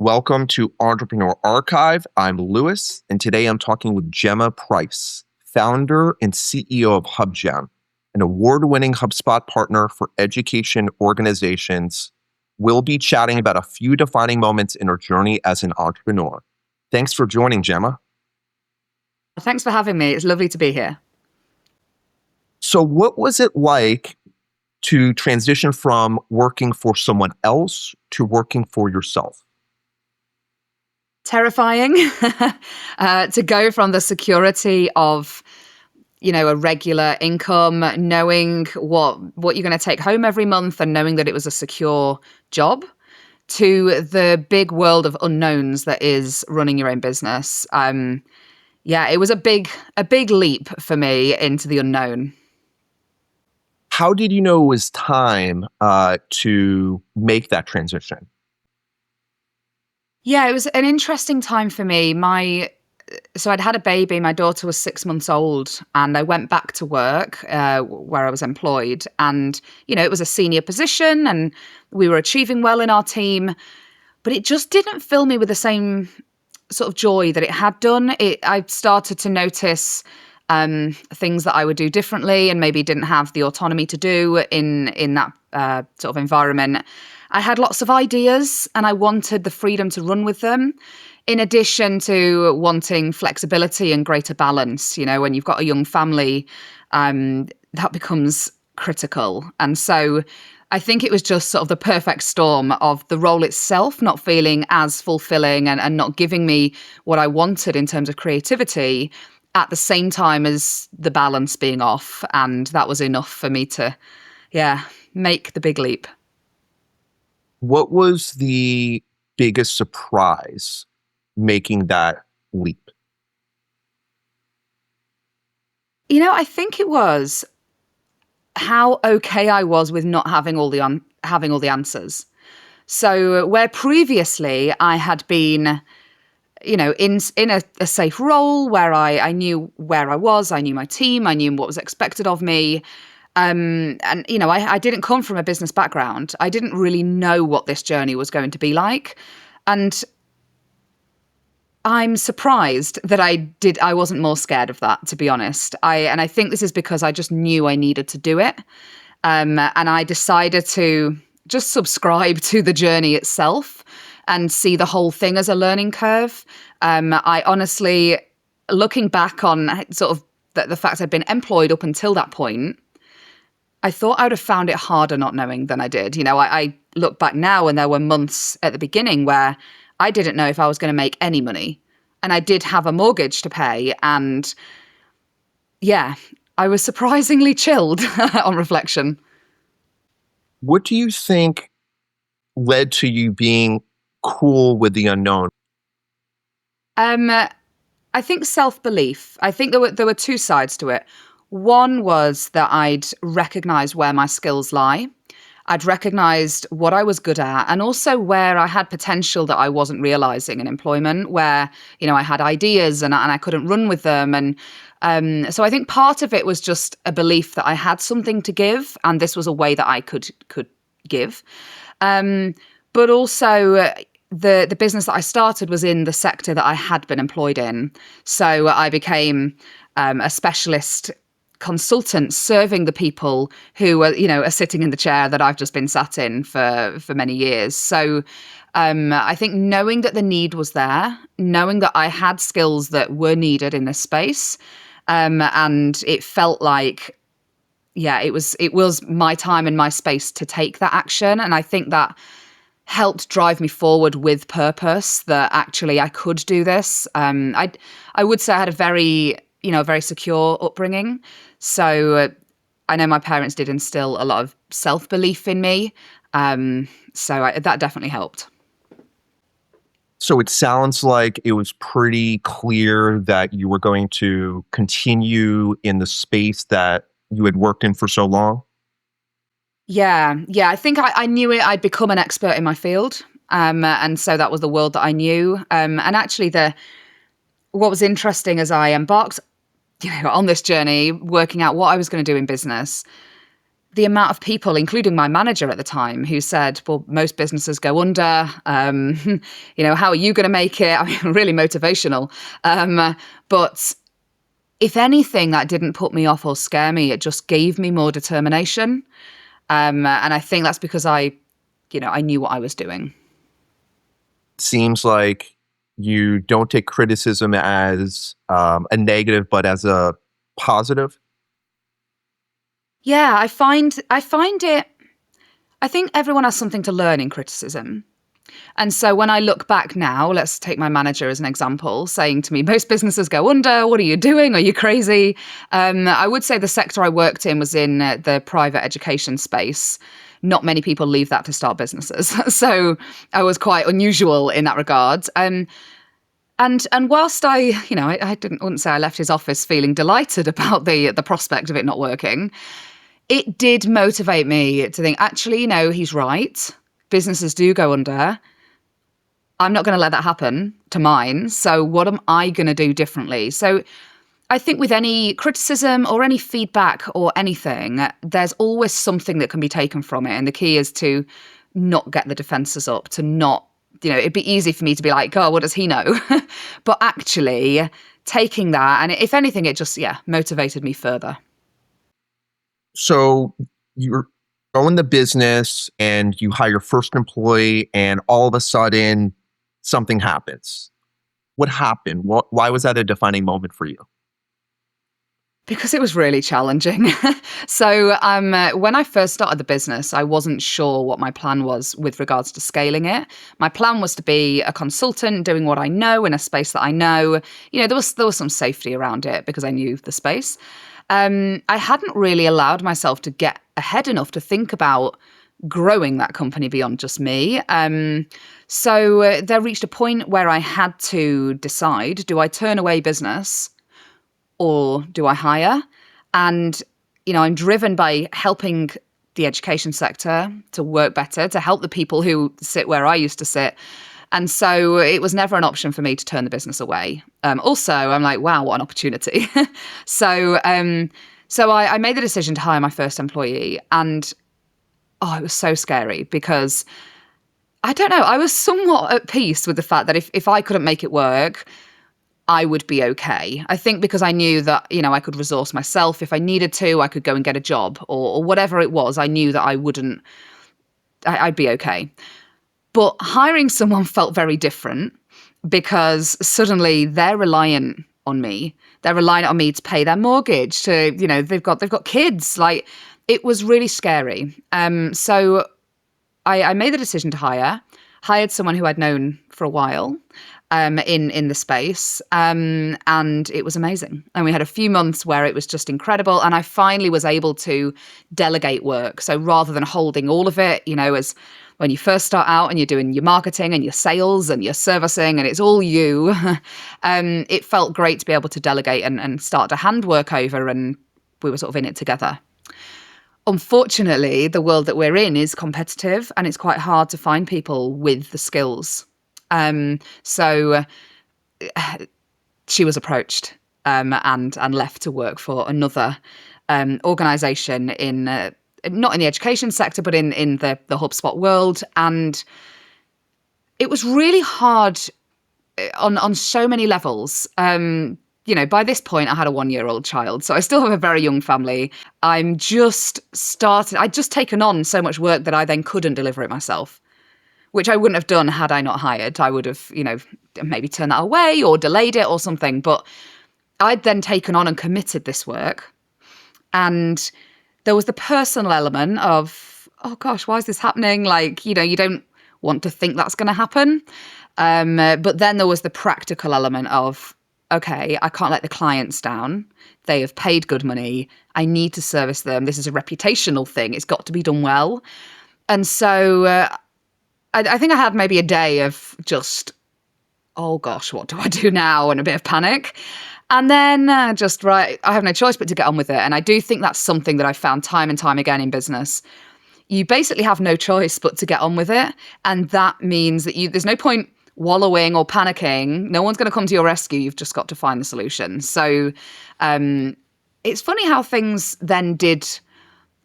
Welcome to Entrepreneur Archive. I'm Lewis, and today I'm talking with Gemma Price, founder and CEO of HubGem, an award-winning HubSpot partner for education organizations. We'll be chatting about a few defining moments in her journey as an entrepreneur. Thanks for joining, Gemma. Thanks for having me. It's lovely to be here. So what was it like to transition from working for someone else to working for yourself? Terrifying to go from the security of, a regular income, knowing what you're going to take home every month and knowing that it was a secure job, to the big world of unknowns that is running your own business. It was a big leap for me into the unknown. How did you know it was time to make that transition? Yeah, it was an interesting time for me. So I'd had a baby. My daughter was 6 months old, and I went back to work where I was employed. And it was a senior position, and we were achieving well in our team, but it just didn't fill me with the same sort of joy that it had done. I started to notice things that I would do differently, and maybe didn't have the autonomy to do in that sort of environment. I had lots of ideas and I wanted the freedom to run with them, in addition to wanting flexibility and greater balance. When you've got a young family, that becomes critical. And so I think it was just sort of the perfect storm of the role itself not feeling as fulfilling and not giving me what I wanted in terms of creativity, at the same time as the balance being off. And that was enough for me to, make the big leap. What was the biggest surprise making that leap? I think it was how okay I was with not having all the answers. So where previously I had been, in a safe role where I knew where I was, I knew my team, I knew what was expected of me. I didn't come from a business background. I didn't really know what this journey was going to be like. And I'm surprised that I wasn't more scared of that, to be honest. I think this is because I just knew I needed to do it. And I decided to just subscribe to the journey itself and see the whole thing as a learning curve. I honestly, looking back on sort of the fact I'd been employed up until that point, I thought I would have found it harder not knowing than I did. I look back now and there were months at the beginning where I didn't know if I was going to make any money. And I did have a mortgage to pay. And I was surprisingly chilled on reflection. What do you think led to you being cool with the unknown? I think self-belief. I think there were two sides to it. One was that I'd recognized where my skills lie. I'd recognized what I was good at, and also where I had potential that I wasn't realizing in employment, where, I had ideas and I couldn't run with them. And so I think part of it was just a belief that I had something to give, and this was a way that I could give. But also the business that I started was in the sector that I had been employed in. So I became a specialist consultant serving the people who are sitting in the chair that I've just been sat in for many years. So I think knowing that the need was there, knowing that I had skills that were needed in this space, and it felt like, it was my time and my space to take that action. And I think that helped drive me forward with purpose, that actually I could do this. I would say I had a very secure upbringing. So I know my parents did instill a lot of self-belief in me. That definitely helped. So it sounds like it was pretty clear that you were going to continue in the space that you had worked in for so long. Yeah. I think I knew it. I'd become an expert in my field. And so that was the world that I knew. And actually what was interesting as I embarked on this journey, working out what I was going to do in business, the amount of people, including my manager at the time, who said, well, most businesses go under. How are you going to make it? I mean, really motivational. But if anything, that didn't put me off or scare me. It just gave me more determination. And I think that's because I knew what I was doing. Seems like you don't take criticism as a negative, but as a positive. Yeah, I find it. I think everyone has something to learn in criticism. And so when I look back now, let's take my manager as an example, saying to me, most businesses go under. What are you doing? Are you crazy? I would say the sector I worked in was in the private education space. Not many people leave that to start businesses. So I was quite unusual in that regard. And whilst I wouldn't say I left his office feeling delighted about the prospect of it not working, it did motivate me to think, actually, he's right. Businesses do go under. I'm not going to let that happen to mine. So what am I going to do differently? So I think with any criticism or any feedback or anything, there's always something that can be taken from it. And the key is to not get the defenses up, to not, it'd be easy for me to be like, oh, what does he know? But actually taking that, and if anything, it just, motivated me further. So you're going the business and you hire your first employee and all of a sudden something happens. What happened? Why was that a defining moment for you? Because it was really challenging. So when I first started the business, I wasn't sure what my plan was with regards to scaling it. My plan was to be a consultant doing what I know in a space that I know. There was some safety around it because I knew the space. I hadn't really allowed myself to get ahead enough to think about growing that company beyond just me. So there reached a point where I had to decide, do I turn away business or do I hire? And, I'm driven by helping the education sector to work better, to help the people who sit where I used to sit. And so it was never an option for me to turn the business away. Also, I'm like, wow, what an opportunity. So I made the decision to hire my first employee. And, it was so scary because, I don't know, I was somewhat at peace with the fact that if I couldn't make it work, I would be okay. I think because I knew that, I could resource myself. If I needed to, I could go and get a job or whatever it was. I knew that I'd be okay. But hiring someone felt very different because suddenly they're reliant on me. They're reliant on me to pay their mortgage, to, they've got kids. Like, it was really scary. So I made the decision to hired someone who I'd known for a while. In the space, and it was amazing. And we had a few months where it was just incredible, and I finally was able to delegate work. So rather than holding all of it, as when you first start out and you're doing your marketing and your sales and your servicing and it's all you, it felt great to be able to delegate and start to hand work over, and we were sort of in it together. Unfortunately, the world that we're in is competitive, and it's quite hard to find people with the skills. So she was approached and left to work for another organization in not in the education sector, but in the HubSpot world. And it was really hard on so many levels. By this point, I had a 1-year-old child, so I still have a very young family. I'd just taken on so much work that I then couldn't deliver it myself, which I wouldn't have done had I not hired. I would have, maybe turned that away or delayed it or something. But I'd then taken on and committed this work. And there was the personal element of, oh gosh, why is this happening? Like, you don't want to think that's going to happen. But then there was the practical element of, okay, I can't let the clients down. They have paid good money. I need to service them. This is a reputational thing. It's got to be done well. And so I think I had maybe a day of just, oh gosh, what do I do now? And a bit of panic. And then I have no choice but to get on with it. And I do think that's something that I've found time and time again in business. You basically have no choice but to get on with it. And that means that there's no point wallowing or panicking. No one's going to come to your rescue. You've just got to find the solution. So it's funny how things then did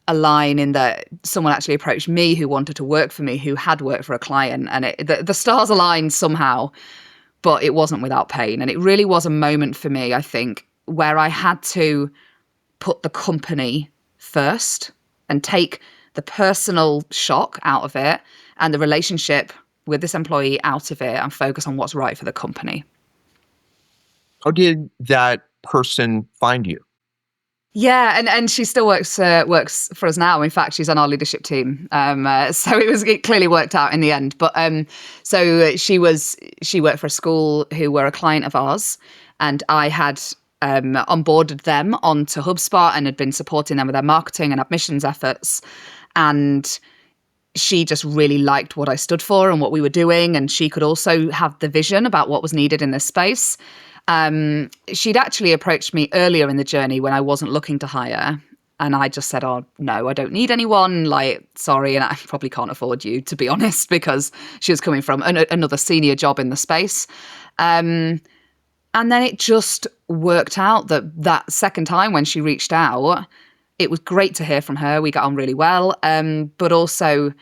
a line in that someone actually approached me who wanted to work for me, who had worked for a client, and the stars aligned somehow, but it wasn't without pain. And it really was a moment for me, I think, where I had to put the company first and take the personal shock out of it and the relationship with this employee out of it and focus on what's right for the company. How did that person find you? Yeah, and she still works for us now. In fact, she's on our leadership team. So it clearly worked out in the end. But she worked for a school who were a client of ours, and I had onboarded them onto HubSpot and had been supporting them with their marketing and admissions efforts. And she just really liked what I stood for and what we were doing, and she could also have the vision about what was needed in this space. She'd actually approached me earlier in the journey when I wasn't looking to hire. And I just said, oh, no, I don't need anyone. Like, sorry. And I probably can't afford you, to be honest, because she was coming from another senior job in the space. And then it just worked out that second time when she reached out, it was great to hear from her. We got on really well. But also,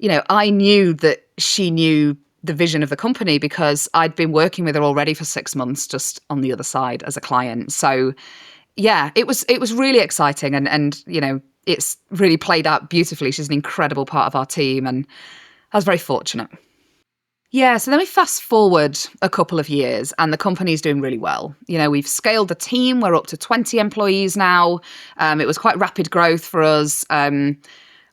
I knew that she knew the vision of the company because I'd been working with her already for 6 months, just on the other side as a client. So yeah, it was really exciting, and it's really played out beautifully. She's an incredible part of our team, and I was very fortunate. Yeah, so then we fast forward a couple of years and the company's doing really well. We've scaled the team. We're up to 20 employees now. It was quite rapid growth for us.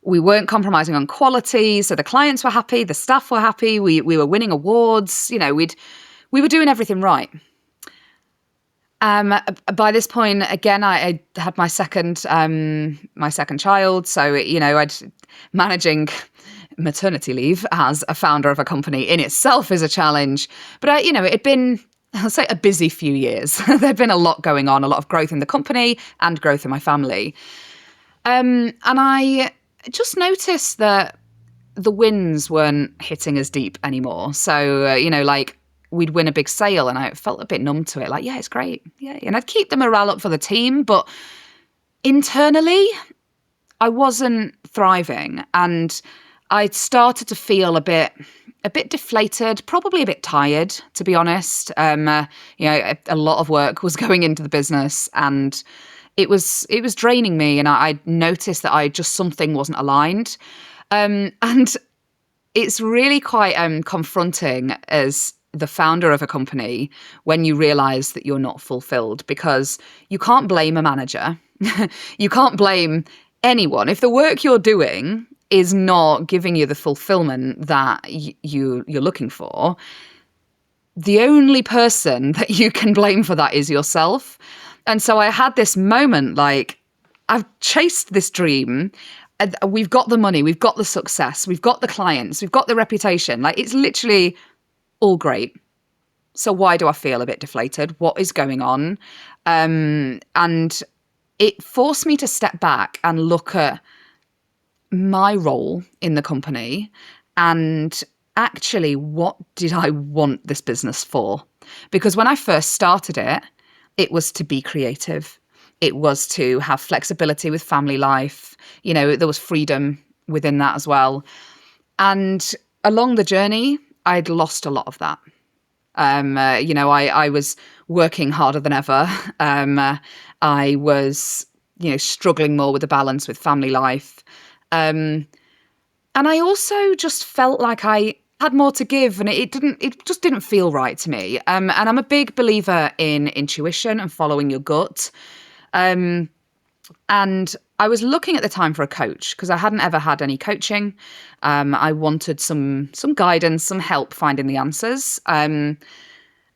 We weren't compromising on quality, so the clients were happy, the staff were happy, we were winning awards, we were doing everything right. By this point, again, I had my second child, so I'd managing maternity leave as a founder of a company in itself is a challenge. But it had been, I'll say, a busy few years. There'd been a lot going on, a lot of growth in the company and growth in my family, and I just noticed that the wins weren't hitting as deep anymore. So, we'd win a big sale and I felt a bit numb to it. Like, yeah, it's great. Yeah. And I'd keep the morale up for the team. But internally, I wasn't thriving. And I started to feel a bit deflated, probably a bit tired, to be honest. A lot of work was going into the business and it was draining me, and I noticed that something wasn't aligned. And it's really quite confronting as the founder of a company when you realize that you're not fulfilled, because you can't blame a manager. You can't blame anyone. If the work you're doing is not giving you the fulfillment that you're looking for, the only person that you can blame for that is yourself. And so I had this moment, like, I've chased this dream. We've got the money, we've got the success, we've got the clients, we've got the reputation. Like, it's literally all great. So why do I feel a bit deflated? What is going on? And it forced me to step back and look at my role in the company and actually, what did I want this business for? Because when I first started it, it was to be creative. It was to have flexibility with family life. There was freedom within that as well. And along the journey, I'd lost a lot of that. I was working harder than ever. I was, struggling more with the balance with family life. And I also just felt like I had more to give, and it just didn't feel right to me. And I'm a big believer in intuition and following your gut. And I was looking at the time for a coach because I hadn't ever had any coaching. I wanted some guidance, some help finding the answers. And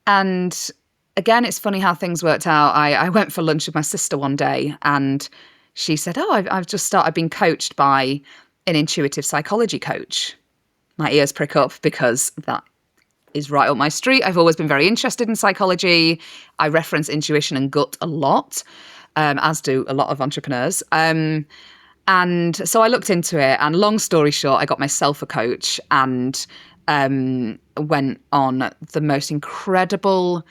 again, it's funny how things worked out. I went for lunch with my sister one day and she said, oh, I've just started being coached by an intuitive psychology coach. My ears prick up because that is right up my street. I've always been very interested in psychology. I reference intuition and gut a lot, as do a lot of entrepreneurs. And so I looked into it, and long story short, I got myself a coach and went on the most incredible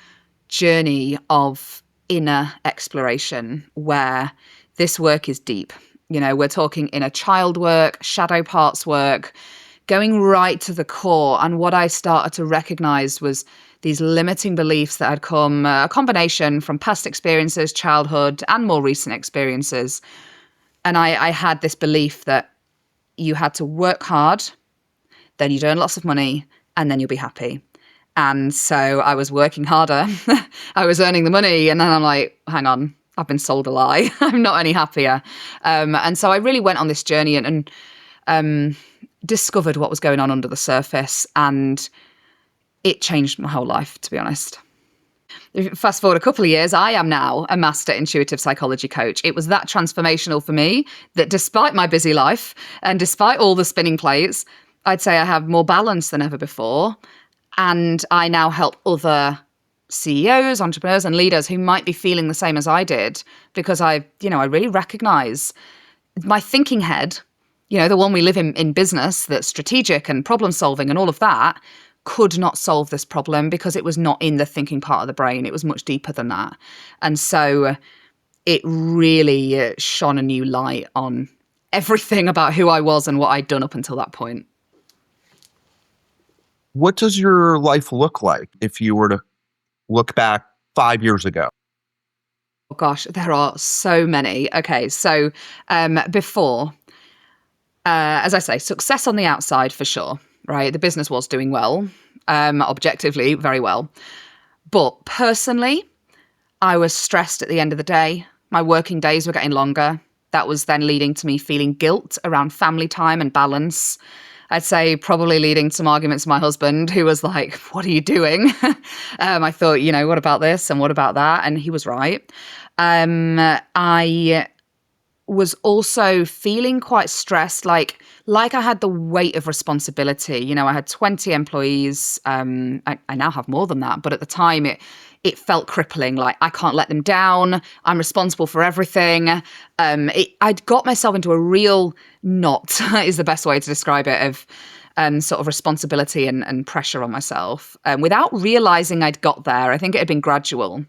journey of inner exploration where this work is deep. We're talking inner child work, shadow parts work, going right to the core. And what I started to recognize was these limiting beliefs that had come, a combination from past experiences, childhood, and more recent experiences. And I had this belief that you had to work hard, then you'd earn lots of money, and then you'll be happy. And so I was working harder, I was earning the money, and then I'm like, hang on, I've been sold a lie. I'm not any happier. And so I really went on this journey and discovered what was going on under the surface, and it changed my whole life, to be honest. Fast forward a couple of years, I am now a master intuitive psychology coach. It was that transformational for me that despite my busy life and despite all the spinning plates, I'd say I have more balance than ever before. And I now help other CEOs, entrepreneurs, and leaders who might be feeling the same as I did, because I really recognize my thinking head, the one we live in business that's strategic and problem solving and all of that, could not solve this problem because it was not in the thinking part of the brain. It was much deeper than that. And so it really shone a new light on everything about who I was and what I'd done up until that point. What does your life look like if you were to look back 5 years ago? Oh gosh, there are so many. Okay, so before, as I say, success on the outside for sure, right? The business was doing well, objectively very well. But personally, I was stressed at the end of the day. My working days were getting longer. That was then leading to me feeling guilt around family time and balance. I'd say probably leading to some arguments with my husband, who was like, what are you doing? I thought, what about this and what about that? And he was right. I was also feeling quite stressed, like I had the weight of responsibility. I had 20 employees. I now have more than that, but at the time it felt crippling. Like, I can't let them down. I'm responsible for everything. I'd got myself into a real knot, is the best way to describe it, of sort of responsibility and pressure on myself without realizing I'd got there. I think it had been gradual.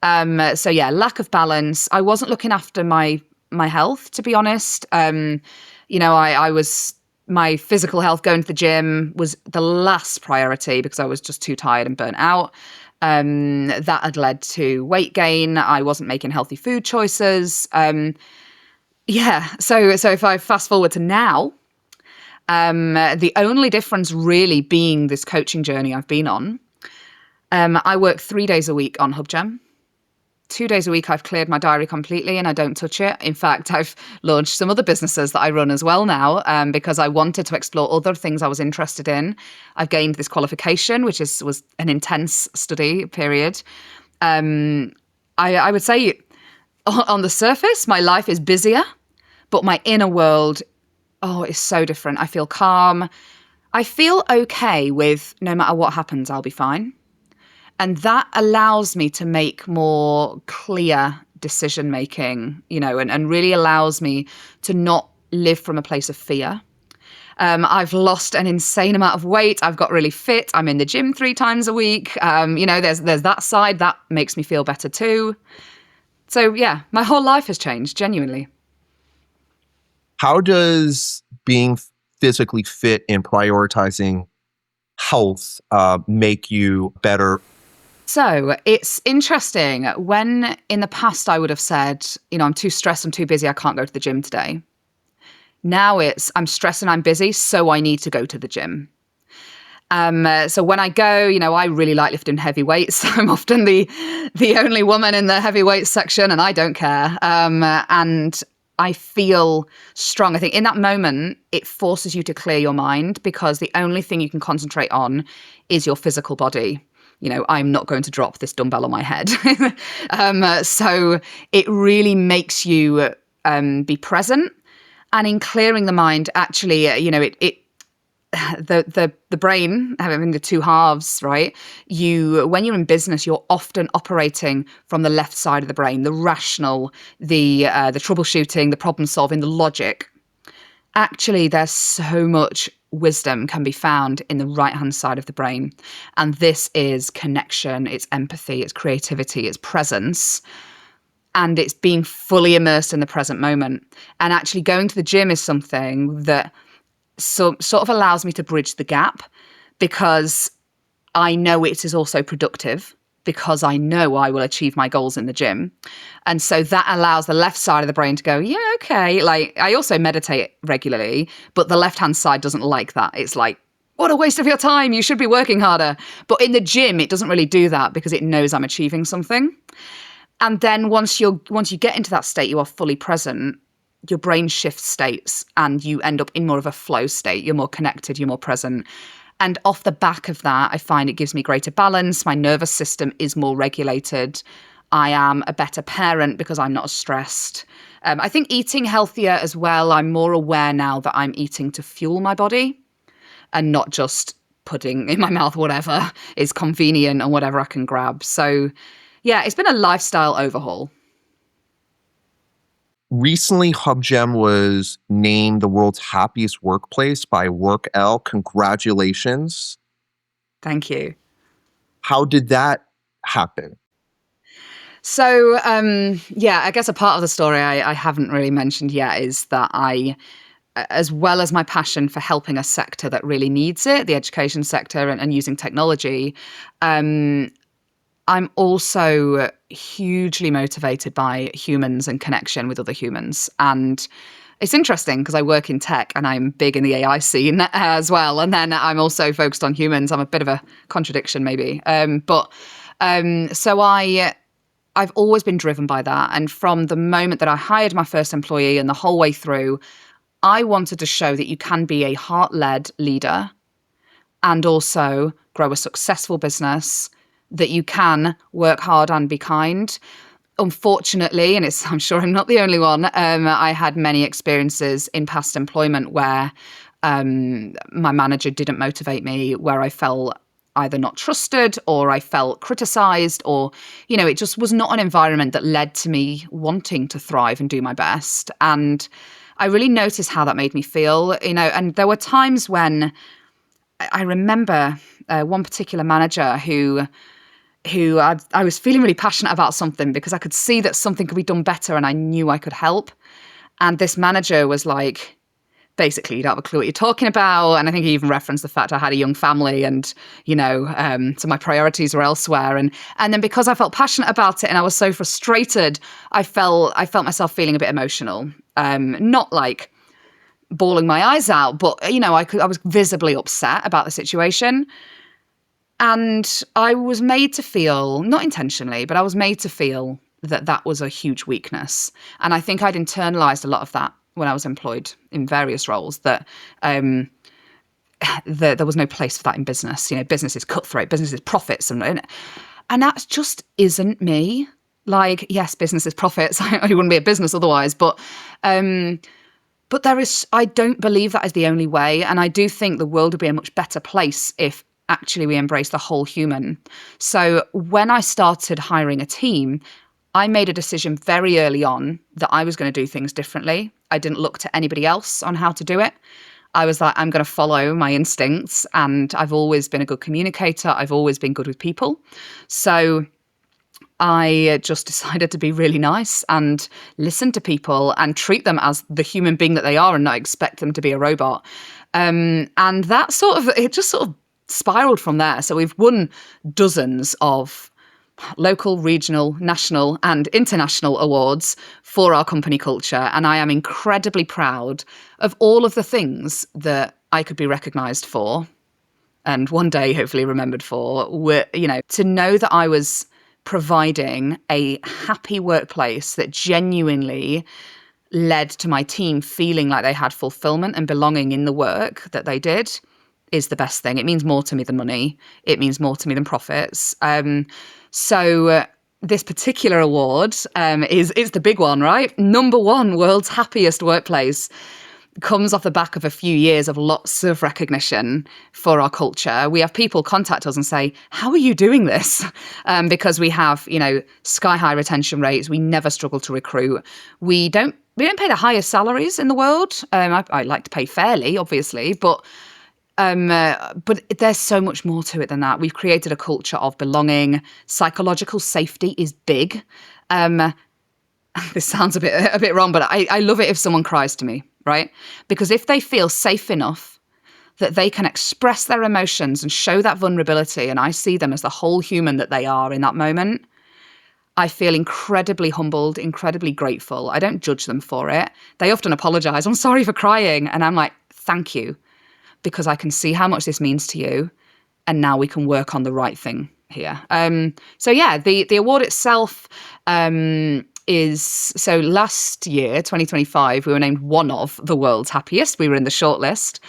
So yeah, lack of balance. I wasn't looking after my health, to be honest. I was, my physical health, going to the gym was the last priority because I was just too tired and burnt out. That had led to weight gain. I wasn't making healthy food choices. So if I fast forward to now, the only difference really being this coaching journey I've been on. I work 3 days a week on HubGem. 2 days a week, I've cleared my diary completely and I don't touch it. In fact, I've launched some other businesses that I run as well now because I wanted to explore other things I was interested in. I've gained this qualification, which was an intense study period. I would say on the surface, my life is busier, but my inner world, is so different. I feel calm. I feel okay with no matter what happens, I'll be fine. And that allows me to make more clear decision making, and really allows me to not live from a place of fear. I've lost an insane amount of weight. I've got really fit. I'm in the gym 3 times a week. There's that side that makes me feel better too. So yeah, my whole life has changed, genuinely. How does being physically fit and prioritizing health make you better? So it's interesting. When in the past I would have said, I'm too stressed, I'm too busy, I can't go to the gym today. Now it's, I'm stressed and I'm busy, so I need to go to the gym. So when I go, I really like lifting heavy weights. I'm often the only woman in the heavyweight section, and I don't care. And I feel strong. I think in that moment, it forces you to clear your mind because the only thing you can concentrate on is your physical body. I'm not going to drop this dumbbell on my head. So it really makes you be present. And in clearing the mind, actually, the brain having the 2 halves, right? When you're in business, you're often operating from the left side of the brain, the rational, the troubleshooting, the problem solving, the logic. Actually, there's so much wisdom can be found in the right-hand side of the brain. And this is connection, it's empathy, it's creativity, it's presence. and it's being fully immersed in the present moment. And actually going to the gym is something that sort of allows me to bridge the gap, because I know it is also productive, because I know I will achieve my goals in the gym. And so that allows the left side of the brain to go, yeah, okay. Like, I also meditate regularly, but the left-hand side doesn't like that. It's like, what a waste of your time. You should be working harder. But in the gym, it doesn't really do that because it knows I'm achieving something. And then once you get into that state, you are fully present, your brain shifts states and you end up in more of a flow state. You're more connected, you're more present. And off the back of that, I find it gives me greater balance. My nervous system is more regulated. I am a better parent because I'm not as stressed. I think eating healthier as well. I'm more aware now that I'm eating to fuel my body and not just putting in my mouth whatever is convenient and whatever I can grab. So yeah, it's been a lifestyle overhaul. Recently, HubGem was named the world's happiest workplace by WorkL. Congratulations. Thank you. How did that happen? So, yeah, I guess a part of the story I haven't really mentioned yet is that as well as my passion for helping a sector that really needs it, the education sector and using technology, I'm also hugely motivated by humans and connection with other humans. And it's interesting because I work in tech and I'm big in the AI scene as well. And then I'm also focused on humans. I'm a bit of a contradiction maybe. So I've always been driven by that. And from the moment that I hired my first employee and the whole way through, I wanted to show that you can be a heart-led leader and also grow a successful business, that you can work hard and be kind. Unfortunately, and I'm sure I'm not the only one, I had many experiences in past employment where my manager didn't motivate me, where I felt either not trusted or I felt criticized, or, it just was not an environment that led to me wanting to thrive and do my best. And I really noticed how that made me feel, and there were times when I remember one particular manager who I was feeling really passionate about something because I could see that something could be done better and I knew I could help. And this manager was like, basically, you don't have a clue what you're talking about. And I think he even referenced the fact I had a young family and, so my priorities were elsewhere. And then because I felt passionate about it and I was so frustrated, I felt myself feeling a bit emotional. Not like bawling my eyes out, but, I was visibly upset about the situation. And I was made to feel, not intentionally, but I was made to feel that was a huge weakness. And I think I'd internalized a lot of that when I was employed in various roles, that there was no place for that in business. Business is cutthroat, business is profits. And that just isn't me. Like, yes, business is profits. I wouldn't be a business otherwise. But I don't believe that is the only way. And I do think the world would be a much better place if actually we embrace the whole human. So when I started hiring a team, I made a decision very early on that I was going to do things differently. I didn't look to anybody else on how to do it. I was like, I'm going to follow my instincts. And I've always been a good communicator. I've always been good with people. So I just decided to be really nice and listen to people and treat them as the human being that they are and not expect them to be a robot. And that it just sort of spiraled from there. So we've won dozens of local, regional, national and international awards for our company culture. And I am incredibly proud of all of the things that I could be recognised for and one day hopefully remembered for. To know that I was providing a happy workplace that genuinely led to my team feeling like they had fulfillment and belonging in the work that they did is the best thing. It means more to me than money. It means more to me than profits. So this particular award is the big one, right? Number 1, world's happiest workplace, comes off the back of a few years of lots of recognition for our culture. We have people contact us and say, how are you doing this? Because we have, sky high retention rates. We never struggle to recruit. We don't pay the highest salaries in the world. I like to pay fairly, obviously, but there's so much more to it than that. We've created a culture of belonging. Psychological safety is big. this sounds a bit wrong, but I love it if someone cries to me, right? Because if they feel safe enough that they can express their emotions and show that vulnerability, and I see them as the whole human that they are in that moment, I feel incredibly humbled, incredibly grateful. I don't judge them for it. They often apologize. I'm sorry for crying. And I'm like, thank you, because I can see how much this means to you. And now we can work on the right thing here. So yeah, the award itself is, so last year, 2025, we were named one of the world's happiest. We were in the shortlist.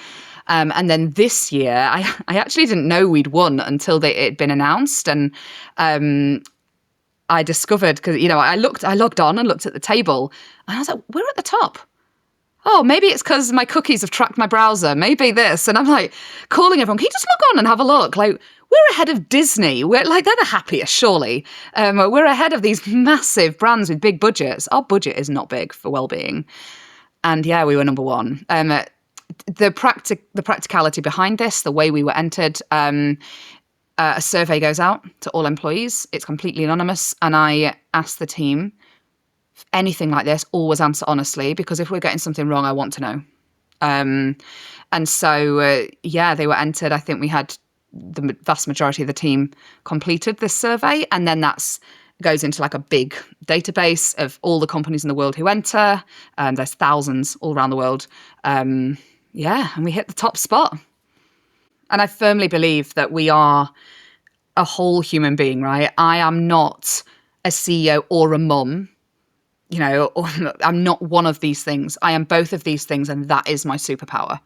And then this year, I actually didn't know we'd won until it had been announced. And I discovered, because, I logged on and looked at the table, and I was like, we're at the top. Oh, maybe it's because my cookies have tracked my browser. Maybe this. And I'm like calling everyone, can you just log on and have a look? Like, we're ahead of Disney. We're like, they're the happiest, surely. We're ahead of these massive brands with big budgets. Our budget is not big for well-being. And yeah, we were number one. The practicality behind this, the way we were entered, a survey goes out to all employees. It's completely anonymous. And I asked the team, anything like this, always answer honestly, because if we're getting something wrong, I want to know. And so, they were entered. I think we had the vast majority of the team completed this survey. And then goes into like a big database of all the companies in the world who enter. There's thousands all around the world. And we hit the top spot. And I firmly believe that we are a whole human being, right? I am not a CEO or a mum, or I'm not one of these things. I am both of these things, and that is my superpower.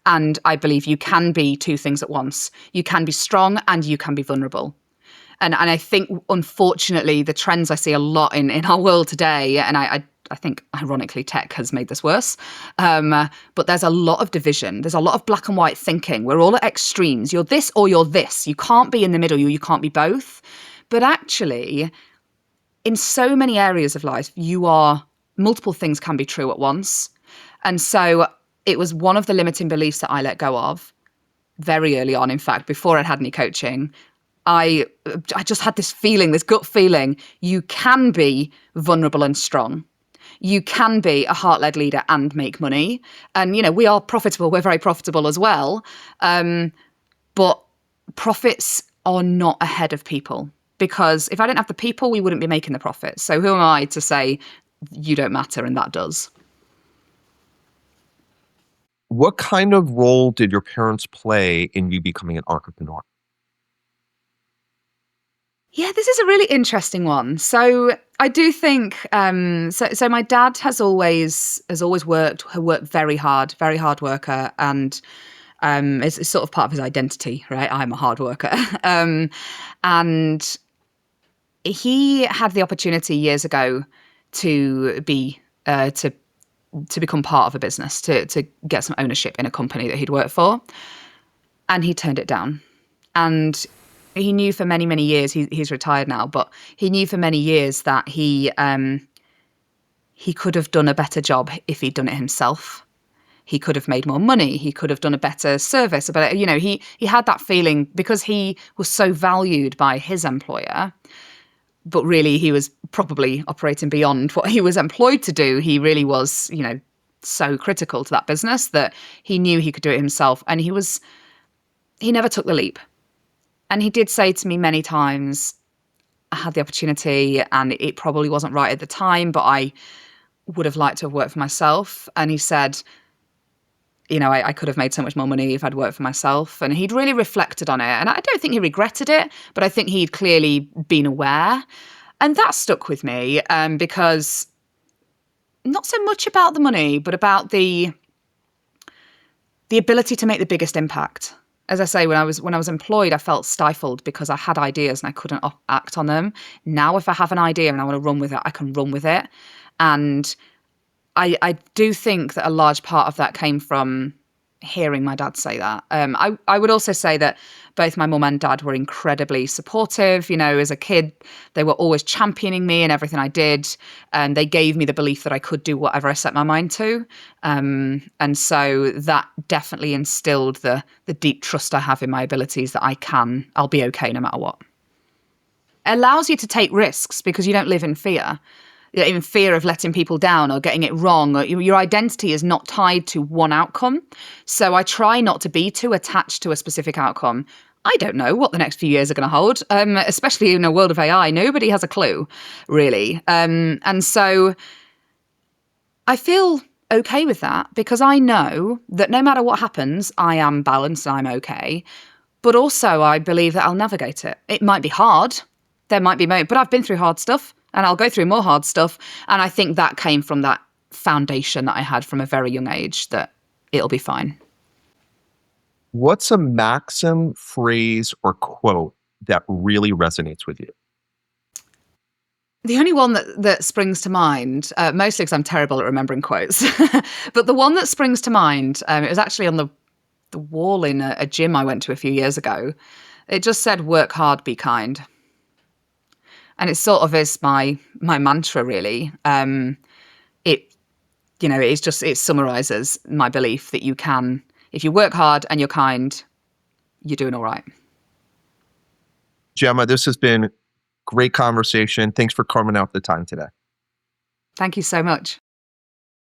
And I believe you can be two things at once. You can be strong and you can be vulnerable. And I think, unfortunately, the trends I see a lot in our world today, and I think, ironically, tech has made this worse, but there's a lot of division. There's a lot of black and white thinking. We're all at extremes. You're this or you're this. You can't be in the middle. You can't be both. But actually, in so many areas of life, multiple things can be true at once. And so it was one of the limiting beliefs that I let go of very early on. In fact, before I'd had any coaching, I just had this feeling, this gut feeling, you can be vulnerable and strong. You can be a heart-led leader and make money. And, we are profitable. We're very profitable as well. But profits are not ahead of people, because if I didn't have the people, we wouldn't be making the profits. So who am I to say you don't matter and that does? What kind of role did your parents play in you becoming an entrepreneur? Yeah, this is a really interesting one. So I do think, so my dad has always worked very hard worker, and it's sort of part of his identity, right? I'm a hard worker. And he had the opportunity years ago to become part of a business, to get some ownership in a company that he'd worked for. And he turned it down. And he knew for many, many years, he's retired now, but he knew for many years that he could have done a better job if he'd done it himself. He could have made more money. He could have done a better service. But, he had that feeling because he was so valued by his employer, but really he was probably operating beyond what he was employed to do. He really was, so critical to that business that he knew he could do it himself. And he never took the leap. And he did say to me many times, I had the opportunity and it probably wasn't right at the time, but I would have liked to have worked for myself. And he said, I could have made so much more money if I'd worked for myself. And he'd really reflected on it. And I don't think he regretted it, but I think he'd clearly been aware. And that stuck with me because not so much about the money, but about the ability to make the biggest impact. As I say, when I was employed, I felt stifled because I had ideas and I couldn't act on them. Now, if I have an idea and I want to run with it, I can run with it. And I do think that a large part of that came from hearing my dad say that. I would also say that both my mum and dad were incredibly supportive. As a kid, they were always championing me in everything I did. And they gave me the belief that I could do whatever I set my mind to. And so that definitely instilled the deep trust I have in my abilities that I'll be okay no matter what. It allows you to take risks because you don't live in fear. even fear of letting people down or getting it wrong. Or your identity is not tied to one outcome. So I try not to be too attached to a specific outcome. I don't know what the next few years are going to hold, especially in a world of AI. Nobody has a clue, really. And so I feel okay with that because I know that no matter what happens, I am balanced, I'm okay. But also I believe that I'll navigate it. It might be hard. There might be moments, but I've been through hard stuff and I'll go through more hard stuff. And I think that came from that foundation that I had from a very young age that it'll be fine. What's a maxim, phrase, or quote that really resonates with you? The only one that springs to mind, mostly because I'm terrible at remembering quotes, but the one that springs to mind, it was actually on the wall in a gym I went to a few years ago. It just said, "Work hard, be kind." And it sort of is my mantra, really. It, it summarizes my belief that you can, if you work hard and you're kind, you're doing all right. Gemma, this has been great conversation. Thanks for carving out the time today. Thank you so much.